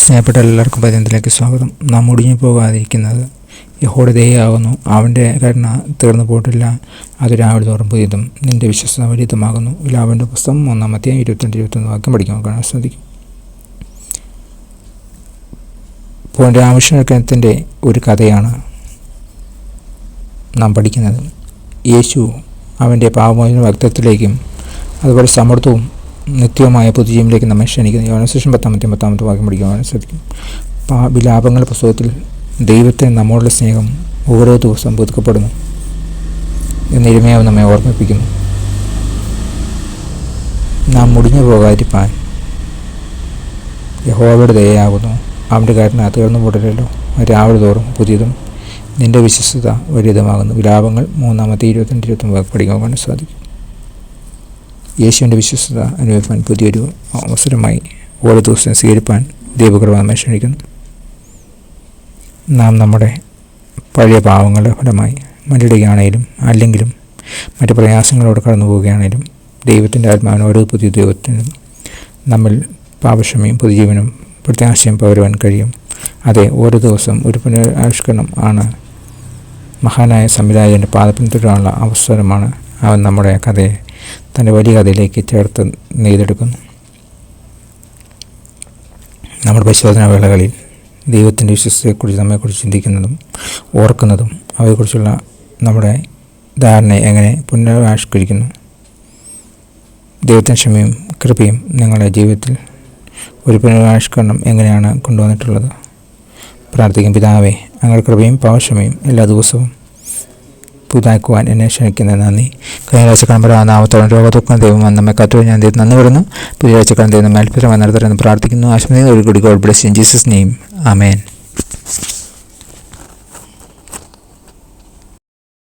സ്നേഹപ്പെട്ട എല്ലാവർക്കും പര്യന്തത്തിലേക്ക് സ്വാഗതം. നാം ഒടിഞ്ഞു പോകാതിരിക്കുന്നത് യഹോവയുടെ ദയയാകുന്നു. അവൻ്റെ കരുണ തീർന്നു പോയിട്ടില്ല. അത് രാവിലെ തോറും പുതിയതും നിൻ്റെ വിശ്വസ്തത വലിയതുമാകുന്നു. ലാബൻ്റെ പുസ്തകം 1-22-21 വാക്യം പഠിക്കാൻ കാണാൻ സാധിക്കും. ഇപ്പോൾ രാമകൃഷ്ണത്തിൻ്റെ ഒരു കഥയാണ് നാം പഠിക്കുന്നത്. യേശു അവൻ്റെ പാപമോചന വാഗ്ദത്തത്തിലേക്കും അതുപോലെ സമൃദ്ധവും നിത്യവുമായ പുതുജീവനിലേക്ക് നമ്മെ ക്ഷണിക്കുന്നു. യോഹന്നാൻ 10-10 വാക്യം പഠിക്കുവാൻ സാധിക്കും. വിലാപങ്ങളുടെ പുസ്തകത്തിൽ ദൈവത്തിന് നമ്മളുടെ സ്നേഹം ഓരോ ദിവസവും പുതുക്കപ്പെടുന്നു എന്ന് ഇരമ്യാവ് നമ്മെ ഓർമ്മിപ്പിക്കുന്നു. നാം മുടിഞ്ഞു പോകാതിരിപ്പാൻ യഹോവയുടെ ദയയാകുന്നു. അവൻ്റെ കരുണ തീർന്നു പോയിട്ടില്ലല്ലോ. രാവിലെ തോറും പുതിയതും നിൻ്റെ വിശ്വസ്തത വലിയതുമാകുന്നു. വിലാപങ്ങൾ 3-22 വാക്യം പഠിക്കാൻ സാധിക്കും. യേശുവിൻ്റെ വിശ്വസ്തത അനുഭവിക്കാൻ പുതിയൊരു അവസരമായി ഓരോ ദിവസവും സ്വീകരിപ്പാൻ ദൈവകൃപ നമ്മെ ക്ഷണിക്കുന്നു. നാം നമ്മുടെ പഴയ പാവങ്ങളുടെ ഫലമായി മല്ലിടുകയാണെങ്കിലും അല്ലെങ്കിലും മറ്റ് പ്രയാസങ്ങളോട് കടന്നു പോവുകയാണെങ്കിലും ദൈവത്തിൻ്റെ ആത്മാവിന് ഓരോ പുതിയ ദൈവത്തിനും നമ്മിൽ പാപക്ഷമയും പുതുജീവനും പ്രത്യാശയും പകരുവാൻ കഴിയും. അതെ, ഓരോ ദിവസവും ഒരു പുനരാവിഷ്കരണം ആണ്. മഹാനായ സംവിധായകൻ്റെ പാദപിന്തുടരാനുള്ള അവസരമാണ്. അവൻ നമ്മുടെ കഥയെ തൻ്റെ വലിയ കഥയിലേക്ക് ചേർത്ത് നെയ്തെടുക്കുന്നു. നമ്മുടെ പരിശോധനാ വേളകളിൽ ദൈവത്തിൻ്റെ വിശ്വസ്തതയെക്കുറിച്ച് നമ്മെക്കുറിച്ച് ചിന്തിക്കുന്നതും ഓർക്കുന്നതും അവയെക്കുറിച്ചുള്ള നമ്മുടെ ധാരണയെ എങ്ങനെ പുനരാവിഷ്കരിക്കുന്നു. ദൈവത്തിൻ്റെ ക്ഷമയും കൃപയും നിങ്ങളുടെ ജീവിതത്തിൽ ഒരു പുനരാവിഷ്കരണം എങ്ങനെയാണ് കൊണ്ടുവന്നിട്ടുള്ളത്? പ്രാർത്ഥിക്കും. പിതാവേ, അങ്ങയുടെ കൃപയും പാവക്ഷമയും എല്ലാ ദിവസവും പുതുതാക്കുവാൻ എന്നെ ക്ഷണിക്കുന്നത് നന്ദി. കഴിഞ്ഞ ആഴ്ച നാമത്തോളം രോഗദുഃഖം ദൈവം നമ്മെ കാത്തു. ഞാൻ ദൈവം നന്ദി വരുന്നു. പുതിയ ആഴ്ചക്കാരൻ ദൈവം അത്ഭുതമായി നടത്തണമെന്ന് പ്രാർത്ഥിക്കുന്നു. ആശംസിക്കുന്നു. ഒരു good God bless in Jesus name. Amen.